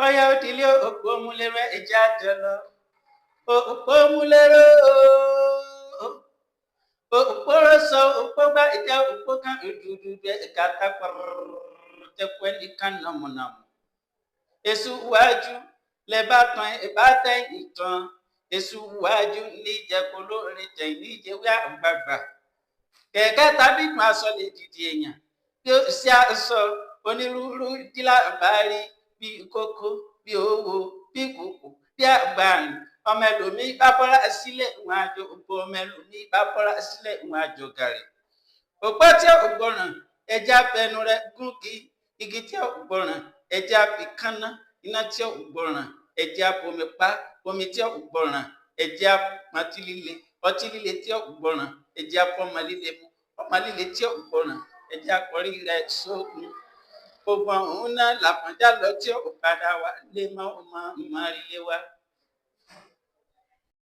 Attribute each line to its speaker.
Speaker 1: Ọya òdìlé òpómúlérò ẹja jọlọ. Òpómúlérò òpóròsọ òpógbà ìjà òpókan ìdúdú ẹ̀kátá pàrọ̀tẹ̀pẹ́ nìkan nàmúnàmú. Èṣù wájú lẹ́bàá tán ìbátẹ́ ìtàn. Èṣù wájú ní ìjẹ́kọ̀ lórí tẹ̀ ní ìjẹ́wé àgbààgbà. Kẹ̀kẹ́ tàbí máa sọ lè dìde èèyàn. Bí ó ṣe àṣọ onírúurú dílà bá rí bí kókó, bí owó, bí kòkó, bí àgbàrìn. Ọmọ ẹlòmíì bá bọ́ra sílẹ̀ ìwọ̀n àjò ògbó ọmọ ẹlòmíì bá bọ́ra sílẹ̀ ìwọ̀n àjò gàrí. Òpó tí ò gbọ́ràn ẹja fẹnu rẹ̀ gún kí igi tí ò gbọ́ràn ẹja fi kánná iná tí ò gbọ́ràn ẹja bomi pa omi tí ò gbọ́ràn ẹja pọtí líle ọtí líle tí ò gbọ́ràn ẹja fọmọ líle mu ọmọ líle tí ò gbọ́ràn ẹja kọrí rẹ̀ sókun. Gbogbo ọ̀hún náà làpọ̀njá lọ tí ò padà wá lé mọ́ ọmọ ìmọ̀ ilé wa.